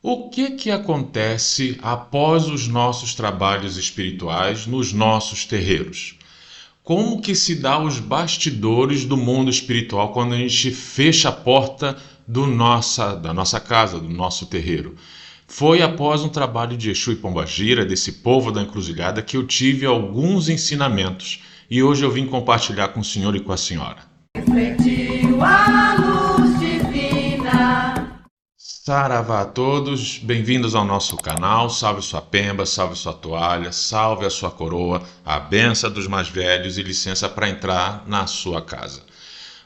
O que acontece após os nossos trabalhos espirituais nos nossos terreiros? Como que se dá os bastidores do mundo espiritual quando a gente fecha a porta da nossa casa, do nosso terreiro? Foi após um trabalho de Exu e Pombagira, desse povo da encruzilhada, que eu tive alguns ensinamentos e hoje eu vim compartilhar com o senhor e com a senhora. Refletiu a luz divina. Saravá a todos, bem-vindos ao nosso canal. Salve sua pemba, salve sua toalha, salve a sua coroa, a benção dos mais velhos e licença para entrar na sua casa.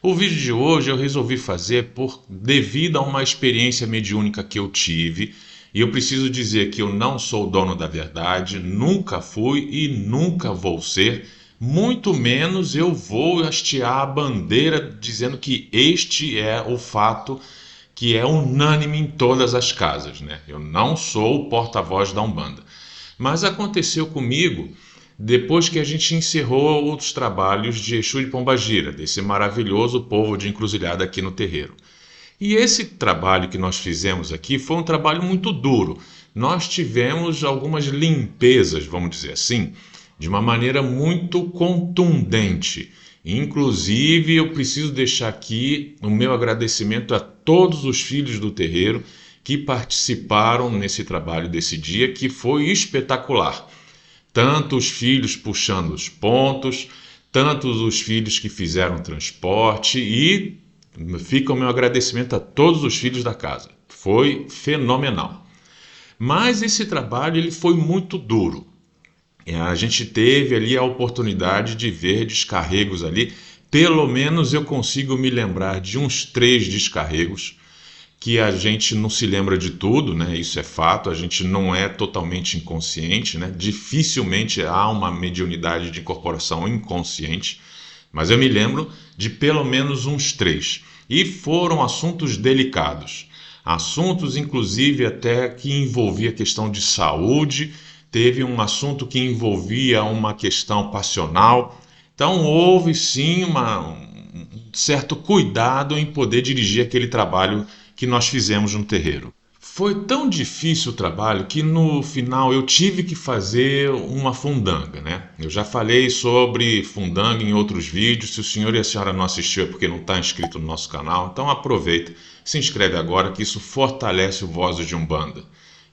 O vídeo de hoje eu resolvi fazer devido a uma experiência mediúnica que eu tive, e eu preciso dizer que eu não sou o dono da verdade, nunca fui e nunca vou ser, muito menos eu vou hastear a bandeira dizendo que este é o fato que é unânime em todas as casas, né? Eu não sou o porta-voz da Umbanda. Mas aconteceu comigo depois que a gente encerrou os trabalhos de Exu de Pombagira, desse maravilhoso povo de encruzilhada aqui no terreiro. E esse trabalho que nós fizemos aqui foi um trabalho muito duro. Nós tivemos algumas limpezas, vamos dizer assim, de uma maneira muito contundente. Inclusive, eu preciso deixar aqui o meu agradecimento a todos os filhos do terreiro que participaram nesse trabalho desse dia, que foi espetacular. Tanto os filhos puxando os pontos, tanto os filhos que fizeram transporte, e fica o meu agradecimento a todos os filhos da casa. Foi fenomenal. Mas esse trabalho ele foi muito duro. A gente teve ali a oportunidade de ver descarregos ali. Pelo menos eu consigo me lembrar de uns 3 descarregos, que a gente não se lembra de tudo, né? Isso é fato, a gente não é totalmente inconsciente, né? Dificilmente há uma mediunidade de incorporação inconsciente, mas eu me lembro de pelo menos uns 3. E foram assuntos delicados, assuntos inclusive até que envolvia questão de saúde. Teve um assunto que envolvia uma questão passional. Então houve sim um certo cuidado em poder dirigir aquele trabalho que nós fizemos no terreiro. Foi tão difícil o trabalho que no final eu tive que fazer uma fundanga, né? Eu já falei sobre fundanga em outros vídeos. Se o senhor e a senhora não assistiu é porque não está inscrito no nosso canal. Então aproveita, se inscreve agora, que isso fortalece o Vozes de Umbanda.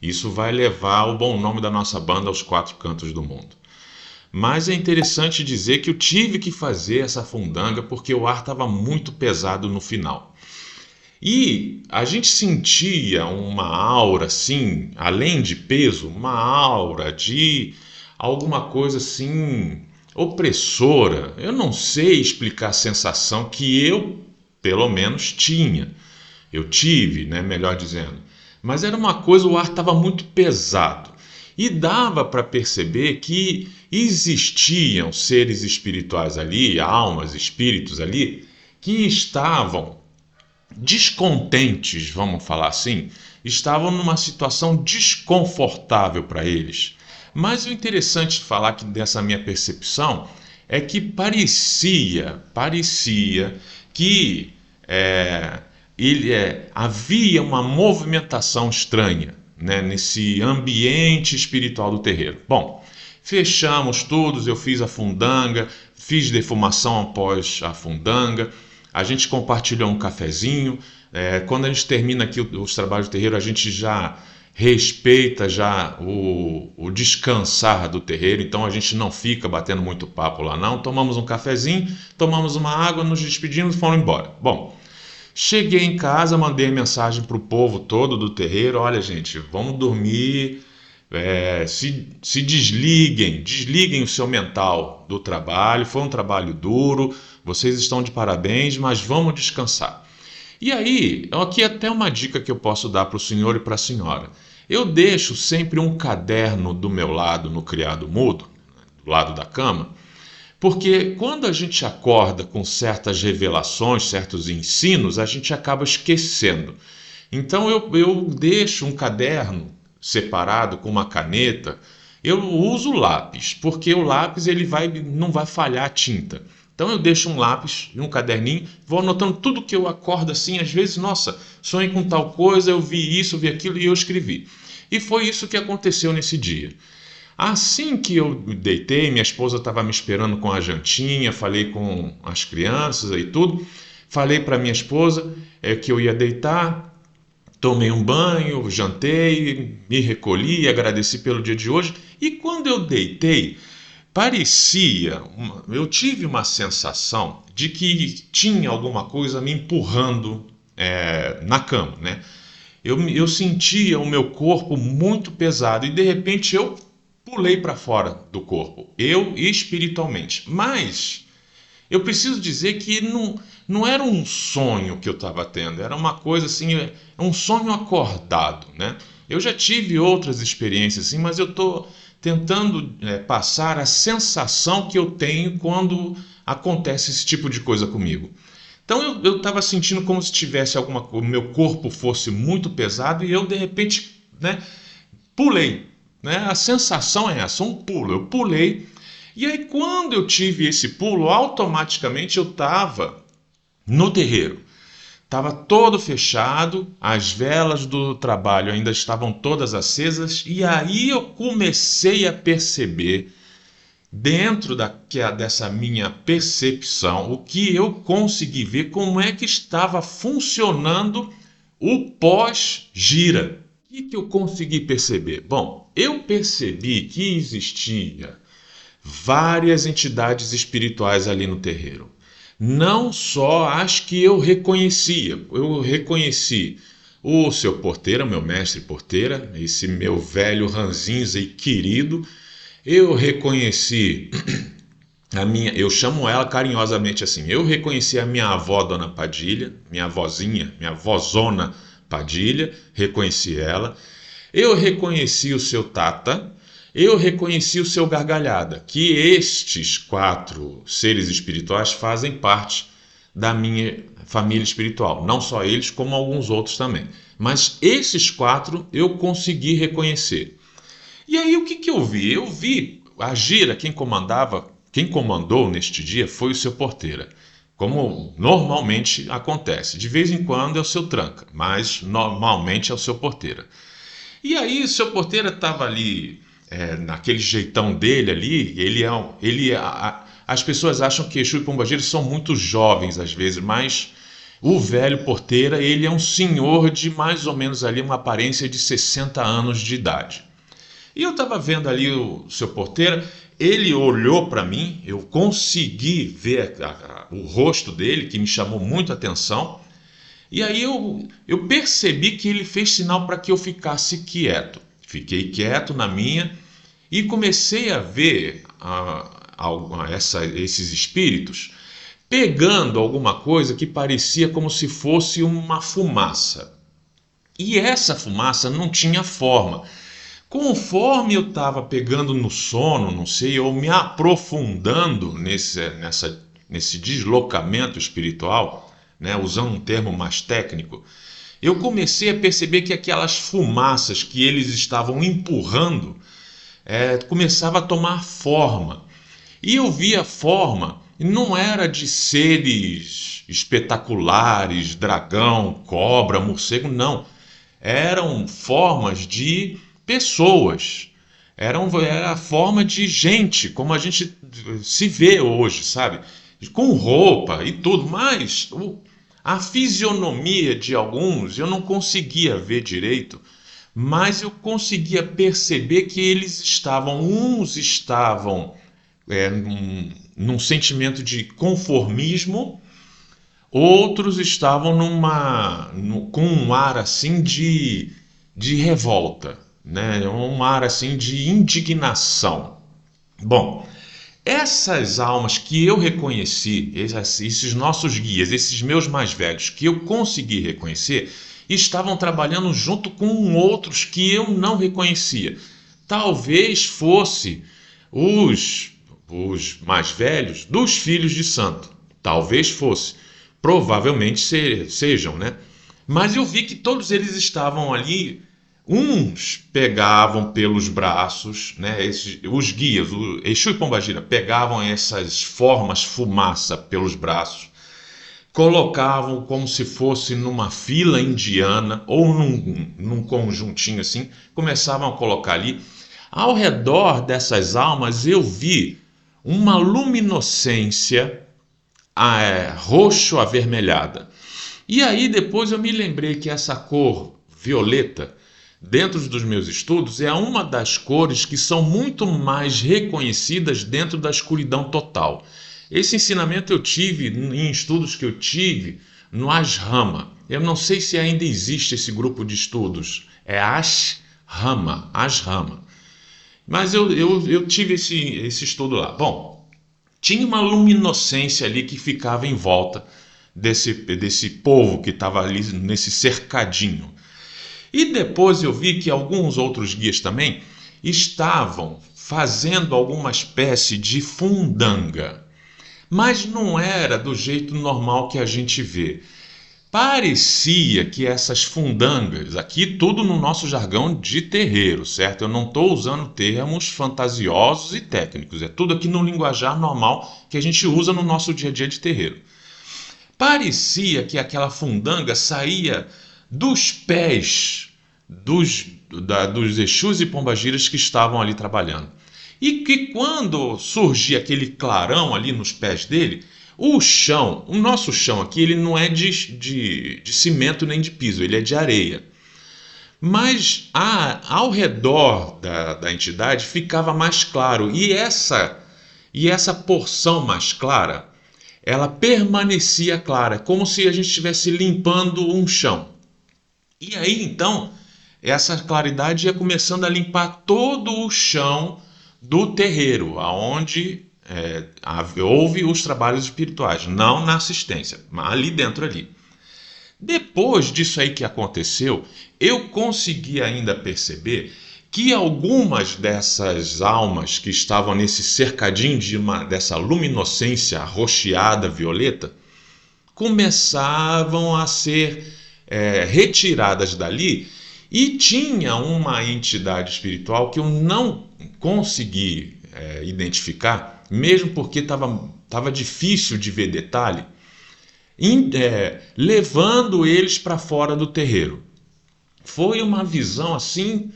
Isso vai levar o bom nome da nossa banda aos 4 cantos do mundo. Mas é interessante dizer que eu tive que fazer essa fundanga porque o ar estava muito pesado no final. E a gente sentia uma aura assim, além de peso, uma aura de alguma coisa assim opressora. Eu não sei explicar a sensação que eu, pelo menos, tinha. Eu tive, né, melhor dizendo. Mas era uma coisa, o ar estava muito pesado. E dava para perceber que existiam seres espirituais ali, almas, espíritos ali, que estavam descontentes, vamos falar assim, estavam numa situação desconfortável para eles. Mas o interessante de falar que dessa minha percepção é que parecia que havia uma movimentação estranha, né, nesse ambiente espiritual do terreiro. Bom, fechamos todos, eu fiz a fundanga, fiz defumação após a fundanga, a gente compartilhou um cafezinho. Quando a gente termina aqui os trabalhos do terreiro, a gente já respeita já o descansar do terreiro, então a gente não fica batendo muito papo lá não. Tomamos um cafezinho, tomamos uma água, nos despedimos e fomos embora. Bom, cheguei em casa, mandei mensagem para o povo todo do terreiro: olha gente, vamos dormir, se desliguem o seu mental do trabalho, foi um trabalho duro, vocês estão de parabéns, mas vamos descansar. E aí, aqui até uma dica que eu posso dar para o senhor e para a senhora. Eu deixo sempre um caderno do meu lado no criado mudo, do lado da cama, porque quando a gente acorda com certas revelações, certos ensinos, a gente acaba esquecendo. Então eu deixo um caderno separado com uma caneta. Eu uso o lápis, porque o lápis não vai falhar a tinta. Então eu deixo um lápis e um caderninho, vou anotando tudo que eu acordo assim, às vezes, nossa, sonhei com tal coisa, eu vi isso, eu vi aquilo e eu escrevi. E foi isso que aconteceu nesse dia. Assim que eu deitei, minha esposa estava me esperando com a jantinha, falei com as crianças e tudo, falei para minha esposa que eu ia deitar, tomei um banho, jantei, me recolhi, agradeci pelo dia de hoje e quando eu deitei, eu tive uma sensação de que tinha alguma coisa me empurrando na cama, né? Eu sentia o meu corpo muito pesado e de repente eu pulei para fora do corpo, eu espiritualmente. Mas eu preciso dizer que não era um sonho que eu estava tendo, era uma coisa assim, um sonho acordado, né? Eu já tive outras experiências assim, mas eu estou tentando passar a sensação que eu tenho quando acontece esse tipo de coisa comigo. Então eu estava sentindo como se tivesse o meu corpo fosse muito pesado e eu de repente, né, pulei, né? A sensação é essa, um pulo. Eu pulei e aí quando eu tive esse pulo, automaticamente eu estava no terreiro. Estava todo fechado, as velas do trabalho ainda estavam todas acesas e aí eu comecei a perceber, dentro dessa minha percepção, o que eu consegui ver, como é que estava funcionando o pós-gira. O que eu consegui perceber? Bom, eu percebi que existia várias entidades espirituais ali no terreiro. Não só as que eu reconhecia. Eu reconheci o seu porteira, meu mestre porteira, esse meu velho ranzinza e querido. Eu reconheci eu chamo ela carinhosamente assim, eu reconheci a minha avó, Dona Padilha, minha avózinha, minha vozona Padilha, reconheci ela. Eu reconheci o seu Tata, eu reconheci o seu Gargalhada, que estes 4 seres espirituais fazem parte da minha família espiritual. Não só eles, como alguns outros também. Mas esses 4 eu consegui reconhecer. E aí o que eu vi? Eu vi a gira, quem comandou neste dia foi o seu porteira. Como normalmente acontece. De vez em quando é o seu tranca, mas normalmente é o seu porteira. E aí o seu porteira estava ali, naquele jeitão dele ali, as pessoas acham que Exu e Pombagira são muito jovens às vezes, mas o velho porteira, ele é um senhor de mais ou menos ali uma aparência de 60 anos de idade. E eu estava vendo ali o seu porteira, ele olhou para mim, eu consegui ver o rosto dele, que me chamou muito a atenção, e aí eu percebi que ele fez sinal para que eu ficasse quieto. Fiquei quieto na minha e comecei a ver esses espíritos pegando alguma coisa que parecia como se fosse uma fumaça. E essa fumaça não tinha forma. Conforme eu estava pegando no sono, não sei, ou me aprofundando nesse deslocamento espiritual, né, usando um termo mais técnico, eu comecei a perceber que aquelas fumaças que eles estavam empurrando começava a tomar forma. E eu vi a forma, não era de seres espetaculares, dragão, cobra, morcego, não. Eram formas de pessoas. Era a forma de gente, como a gente se vê hoje, sabe? Com roupa e tudo, mas a fisionomia de alguns eu não conseguia ver direito, mas eu conseguia perceber que uns estavam num sentimento de conformismo, outros estavam com um ar assim de revolta, né? Um ar assim de indignação. Bom, essas almas que eu reconheci, esses nossos guias, esses meus mais velhos que eu consegui reconhecer, estavam trabalhando junto com outros que eu não reconhecia. Talvez fosse os mais velhos dos filhos de santo. Talvez fosse. Provavelmente sejam, né? Mas eu vi que todos eles estavam ali Uns pegavam pelos braços, né, os guias, o Exu e Pombagira, pegavam essas formas fumaça pelos braços, colocavam como se fosse numa fila indiana ou num conjuntinho assim, começavam a colocar ali. Ao redor dessas almas eu vi uma luminescência roxo avermelhada. E aí depois eu me lembrei que essa cor violeta, dentro dos meus estudos, é uma das cores que são muito mais reconhecidas dentro da escuridão total. Esse ensinamento eu tive em estudos que eu tive no Ashrama. Eu não sei se ainda existe esse grupo de estudos. É Ashrama. Mas eu tive esse estudo lá. Bom, tinha uma luminescência ali que ficava em volta desse povo que estava ali nesse cercadinho. E depois eu vi que alguns outros guias também estavam fazendo alguma espécie de fundanga. Mas não era do jeito normal que a gente vê. Parecia que essas fundangas, aqui tudo no nosso jargão de terreiro, certo? Eu não estou usando termos fantasiosos e técnicos, é tudo aqui no linguajar normal que a gente usa no nosso dia a dia de terreiro. Parecia que aquela fundanga saía dos pés dos Exus e Pombagiras que estavam ali trabalhando. E que quando surgia aquele clarão ali nos pés dele, o nosso chão aqui, ele não é de cimento nem de piso, ele é de areia. Mas ao redor da entidade ficava mais claro. E essa porção mais clara, ela permanecia clara, como se a gente estivesse limpando um chão. E aí, então, essa claridade ia começando a limpar todo o chão do terreiro, aonde houve os trabalhos espirituais, não na assistência, mas ali dentro ali. Depois disso aí que aconteceu, eu consegui ainda perceber que algumas dessas almas que estavam nesse cercadinho dessa luminescência arroxeada violeta começavam a ser retiradas dali, e tinha uma entidade espiritual que eu não consegui identificar, mesmo porque estava difícil de ver detalhe, levando eles para fora do terreiro. Foi uma visão assim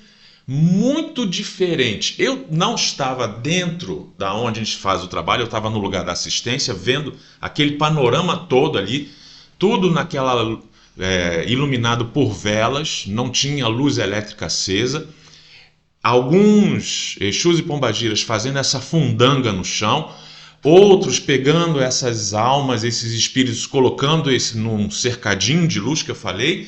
muito diferente. Eu não estava dentro da onde a gente faz o trabalho, eu estava no lugar da assistência, vendo aquele panorama todo ali, tudo naquela iluminado por velas, não tinha luz elétrica acesa. Alguns Exus e Pombagiras fazendo essa fundanga no chão, outros pegando essas almas, esses espíritos, colocando num cercadinho de luz que eu falei,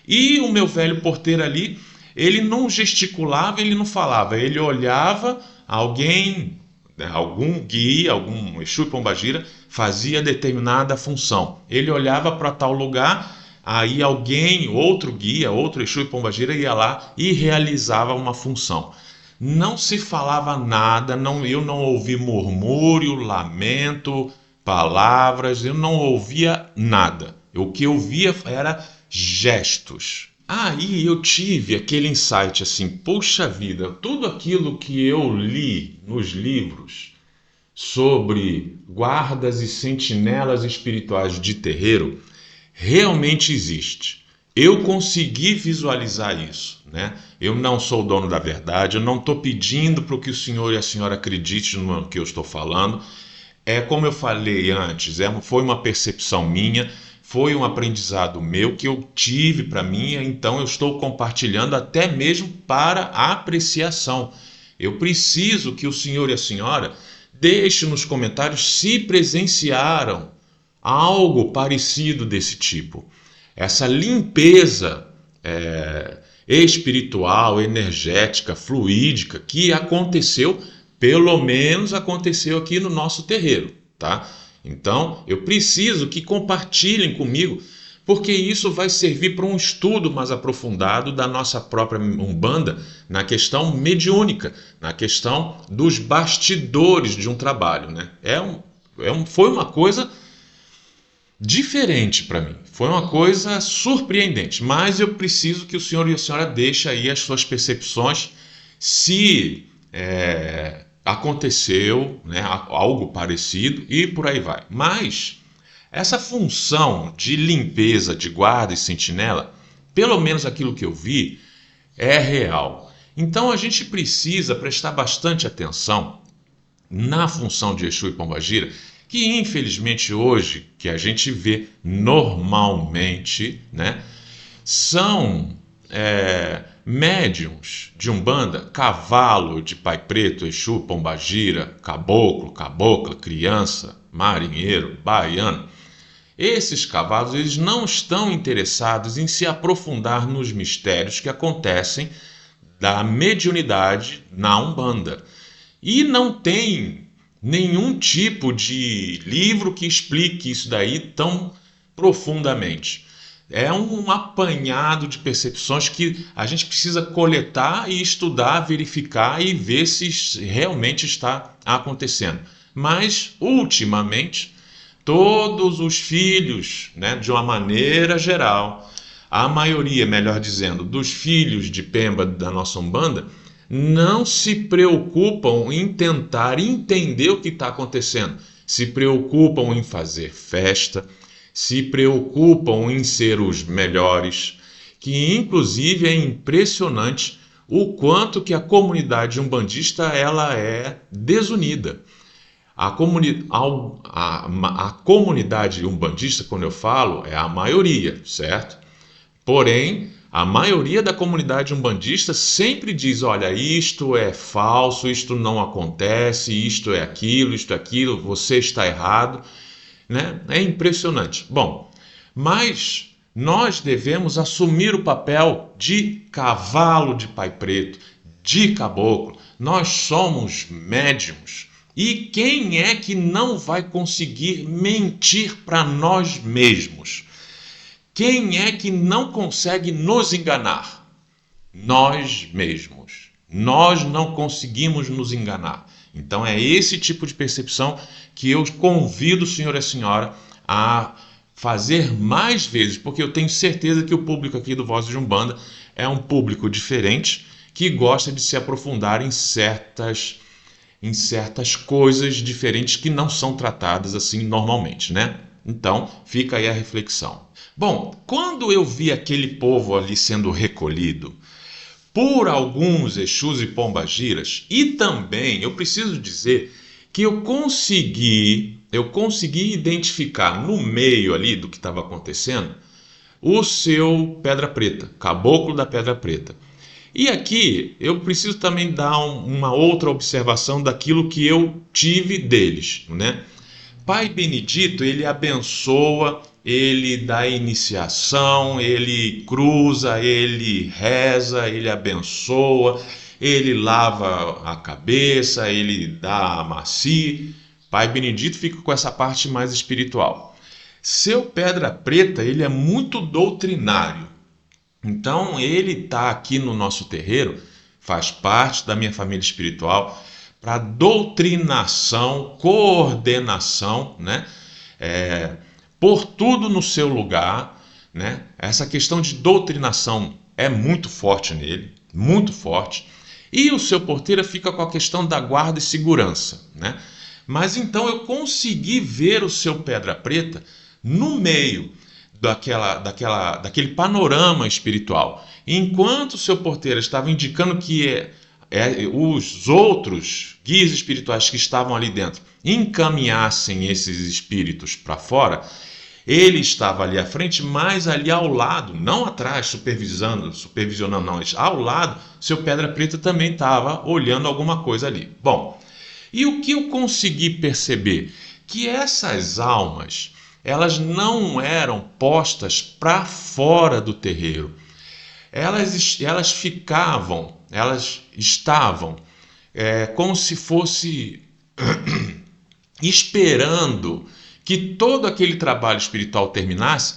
e o meu velho porteiro ali, ele não gesticulava, ele não falava, ele olhava alguém, algum guia, algum Exu e Pombagira fazia determinada função, ele olhava para tal lugar, aí alguém, outro guia, outro Exu e Pombagira ia lá e realizava uma função. Não se falava nada, eu não ouvi murmúrio, lamento, palavras, eu não ouvia nada. O que eu via era gestos. Aí eu tive aquele insight assim, poxa vida, tudo aquilo que eu li nos livros sobre guardas e sentinelas espirituais de terreiro realmente existe. Eu consegui visualizar isso, né? Eu não sou o dono da verdade, eu não estou pedindo para que o senhor e a senhora acreditem no que eu estou falando. É como eu falei antes, foi uma percepção minha, foi um aprendizado meu que eu tive para mim, então eu estou compartilhando até mesmo para apreciação. Eu preciso que o senhor e a senhora deixem nos comentários se presenciaram algo parecido desse tipo. Essa limpeza espiritual, energética, fluídica que aconteceu, pelo menos aconteceu aqui no nosso terreiro, tá? Então, eu preciso que compartilhem comigo, porque isso vai servir para um estudo mais aprofundado da nossa própria Umbanda na questão mediúnica, na questão dos bastidores de um trabalho, né? Foi uma coisa diferente para mim. Foi uma coisa surpreendente, mas eu preciso que o senhor e a senhora deixem aí as suas percepções se aconteceu, né, algo parecido e por aí vai. Mas essa função de limpeza, de guarda e sentinela, pelo menos aquilo que eu vi, é real. Então a gente precisa prestar bastante atenção na função de Exu e Pombagira, que infelizmente hoje, que a gente vê normalmente, né, são médiums de Umbanda, cavalo de Pai Preto, Exu, Pombagira, caboclo, cabocla, criança, marinheiro, baiano. Esses cavalos eles não estão interessados em se aprofundar nos mistérios que acontecem da mediunidade na Umbanda. E não tem nenhum tipo de livro que explique isso daí tão profundamente. É um apanhado de percepções que a gente precisa coletar e estudar, verificar e ver se realmente está acontecendo. Mas, ultimamente, todos os filhos, né, de uma maneira geral, a maioria, melhor dizendo, dos filhos de Pemba da nossa Umbanda, não se preocupam em tentar entender o que está acontecendo. Se preocupam em fazer festa, se preocupam em ser os melhores, que inclusive é impressionante o quanto que a comunidade umbandista ela é desunida. A comunidade umbandista, quando eu falo, é a maioria, certo? Porém, a maioria da comunidade umbandista sempre diz, olha, isto é falso, isto não acontece, isto é aquilo, você está errado, né? É impressionante. Bom, mas nós devemos assumir o papel de cavalo de Pai Preto, de caboclo. Nós somos médiums. E quem é que não vai conseguir mentir para nós mesmos? Quem é que não consegue nos enganar? Nós mesmos. Nós não conseguimos nos enganar. Então é esse tipo de percepção que eu convido o senhor e a senhora a fazer mais vezes, porque eu tenho certeza que o público aqui do Vozes de Umbanda é um público diferente, que gosta de se aprofundar em certas coisas diferentes que não são tratadas assim normalmente, né? Então, fica aí a reflexão. Bom, quando eu vi aquele povo ali sendo recolhido por alguns Exus e Pombagiras, e também eu preciso dizer que eu consegui identificar no meio ali do que estava acontecendo o seu Pedra Preta, Caboclo da Pedra Preta. E aqui eu preciso também dar uma outra observação daquilo que eu tive deles, né? Pai Benedito, ele abençoa, ele dá iniciação, ele cruza, ele reza, ele abençoa, ele lava a cabeça, ele dá a macia. Pai Benedito fica com essa parte mais espiritual. Seu Pedra Preta, ele é muito doutrinário. Então, ele está aqui no nosso terreiro, faz parte da minha família espiritual, para doutrinação, coordenação, né? Por tudo no seu lugar, né? Essa questão de doutrinação é muito forte nele, muito forte. E o seu porteiro fica com a questão da guarda e segurança, né? Mas então eu consegui ver o seu Pedra Preta no meio daquele panorama espiritual. Enquanto o seu porteiro estava indicando que os outros guias espirituais que estavam ali dentro encaminhassem esses espíritos para fora, ele estava ali à frente, mas ali ao lado, não atrás, supervisionando não, ao lado, seu Pedra Preta também estava olhando alguma coisa ali. Bom, e o que eu consegui perceber? Que essas almas, elas não eram postas para fora do terreiro. Elas estavam como se fosse esperando que todo aquele trabalho espiritual terminasse,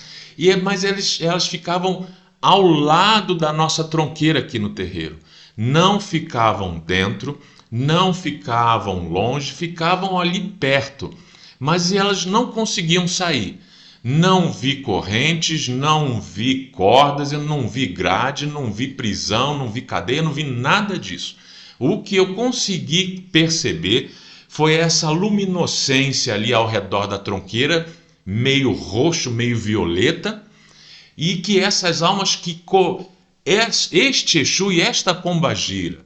mas elas ficavam ao lado da nossa tronqueira aqui no terreiro. Não ficavam dentro, não ficavam longe, ficavam ali perto. Mas elas não conseguiam sair. Não vi correntes, não vi cordas, eu não vi grade, não vi prisão, não vi cadeia, não vi nada disso. O que eu consegui perceber foi essa luminescência ali ao redor da tronqueira, meio roxo, meio violeta, e que essas almas este Exu e esta pombagira,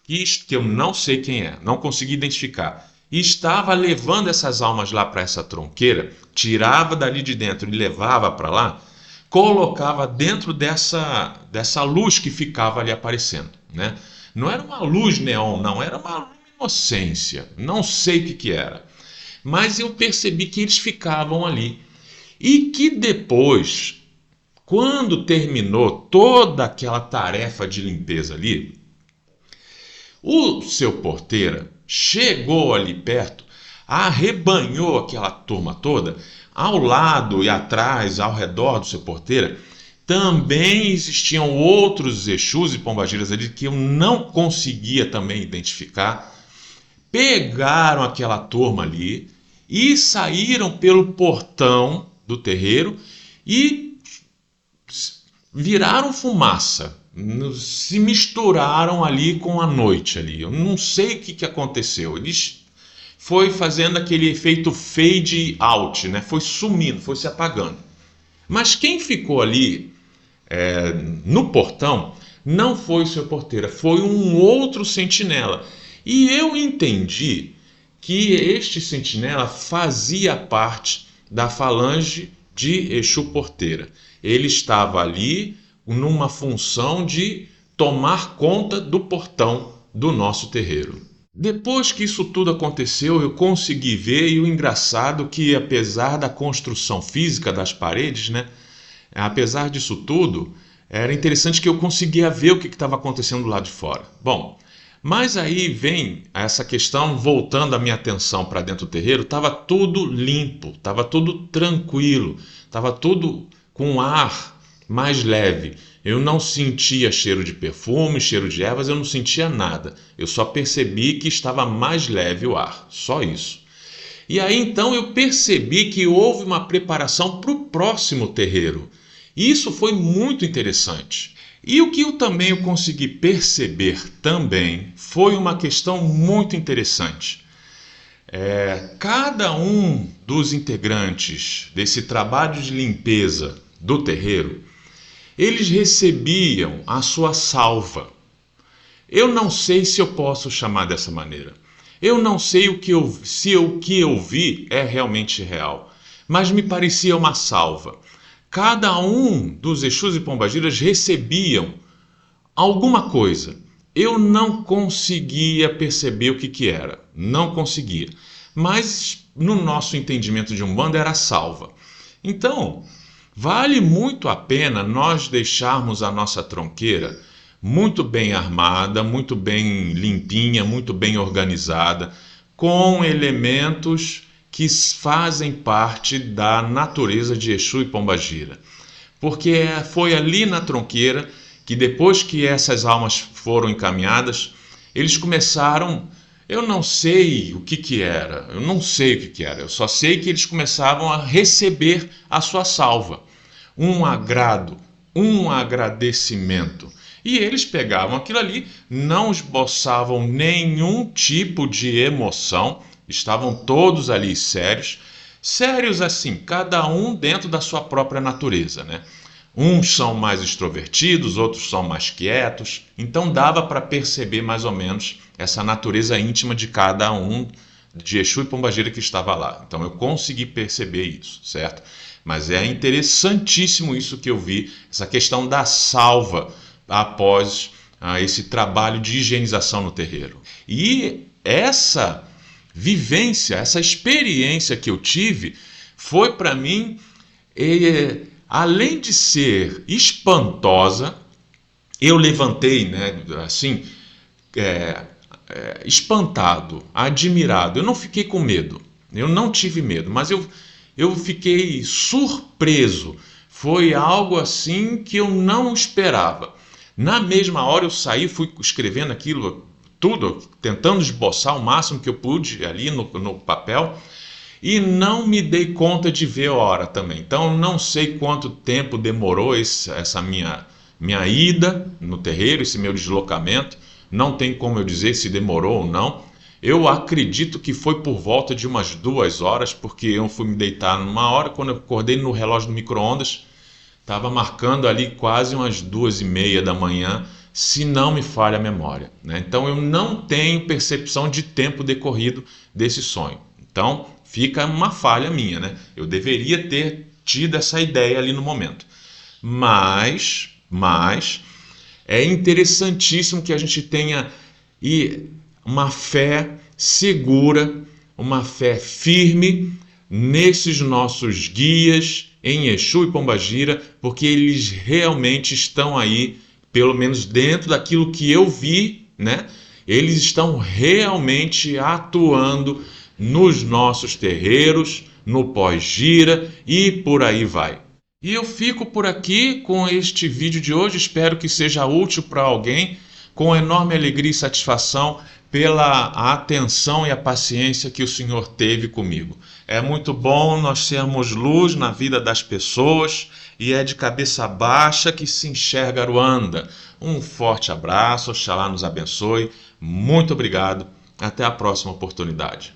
que eu não sei quem é, não consegui identificar, e estava levando essas almas lá para essa tronqueira, tirava dali de dentro e levava para lá, colocava dentro dessa luz que ficava ali aparecendo, né? Não era uma luz neon, não, era uma luminescência, não sei o que era. Mas eu percebi que eles ficavam ali. E que depois, quando terminou toda aquela tarefa de limpeza ali, o seu porteira chegou ali perto, arrebanhou aquela turma toda, ao lado e atrás, ao redor do seu porteira, também existiam outros Exus e pombagiras ali que eu não conseguia também identificar. Pegaram aquela turma ali e saíram pelo portão do terreiro e viraram fumaça, se misturaram ali com a noite ali. Eu não sei o que aconteceu. Eles foi fazendo aquele efeito fade out, né? Foi sumindo, foi se apagando. Mas quem ficou ali no portão não foi o seu porteira, foi um outro sentinela. E eu entendi que este sentinela fazia parte da falange de Exu Porteira. Ele estava ali numa função de tomar conta do portão do nosso terreiro. Depois que isso tudo aconteceu, eu consegui ver, e o engraçado é que, apesar da construção física das paredes, né, apesar disso tudo, era interessante que eu conseguia ver o que estava acontecendo lá de fora. Bom, mas aí vem essa questão, voltando a minha atenção para dentro do terreiro, estava tudo limpo, estava tudo tranquilo, estava tudo com ar mais leve. Eu não sentia cheiro de perfume, cheiro de ervas, eu não sentia nada. Eu só percebi que estava mais leve o ar, só isso. E aí então eu percebi que houve uma preparação para o próximo terreiro. E isso foi muito interessante. E o que eu também consegui perceber também foi uma questão muito interessante. Cada um dos integrantes desse trabalho de limpeza do terreiro, eles recebiam a sua salva. Eu não sei se eu posso chamar dessa maneira. Eu não sei se o que eu vi é realmente real, mas me parecia uma salva. Cada um dos Exus e Pombagiras recebiam alguma coisa. Eu não conseguia perceber o que era, não conseguia. Mas no nosso entendimento de Umbanda era salva. Então, vale muito a pena nós deixarmos a nossa tronqueira muito bem armada, muito bem limpinha, muito bem organizada, com elementos que fazem parte da natureza de Exu e Pombagira. Porque foi ali na tronqueira que, depois que essas almas foram encaminhadas, eles começaram... Eu não sei o que era, eu só sei que eles começavam a receber a sua salva. Um agrado, um agradecimento. E eles pegavam aquilo ali, não esboçavam nenhum tipo de emoção, estavam todos ali sérios assim, cada um dentro da sua própria natureza, né? Uns são mais extrovertidos, outros são mais quietos, então dava para perceber mais ou menos essa natureza íntima de cada um de Exu e Pombagira que estava lá. Então eu consegui perceber isso, certo? Mas é interessantíssimo isso que eu vi, essa questão da salva após esse trabalho de higienização no terreiro. E essa vivência, essa experiência que eu tive, foi para mim, além de ser espantosa, eu levantei, né, assim, espantado, admirado. Eu não fiquei com medo, eu não tive medo, mas eu fiquei surpreso. Foi algo assim que eu não esperava. Na mesma hora eu saí, fui escrevendo aquilo tudo, tentando esboçar o máximo que eu pude ali no papel, e não me dei conta de ver a hora também. Então não sei quanto tempo demorou essa minha ida no terreiro, esse meu deslocamento. Não tem como eu dizer se demorou ou não. Eu acredito que foi por volta de umas 2 horas, porque eu fui me deitar numa hora, quando eu acordei no relógio do micro-ondas, estava marcando ali quase umas 2h30 da manhã, se não me falha a memória, né? Então eu não tenho percepção de tempo decorrido desse sonho. Então fica uma falha minha, né? Eu deveria ter tido essa ideia ali no momento. Mas é interessantíssimo que a gente tenha uma fé segura, uma fé firme nesses nossos guias, em Exu e Pombagira, porque eles realmente estão aí, pelo menos dentro daquilo que eu vi, né? Eles estão realmente atuando nos nossos terreiros, no pós-gira e por aí vai. E eu fico por aqui com este vídeo de hoje, espero que seja útil para alguém, com enorme alegria e satisfação pela atenção e a paciência que o Senhor teve comigo. É muito bom nós sermos luz na vida das pessoas e é de cabeça baixa que se enxerga Aruanda. Um forte abraço, Oxalá nos abençoe. Muito obrigado. Até a próxima oportunidade.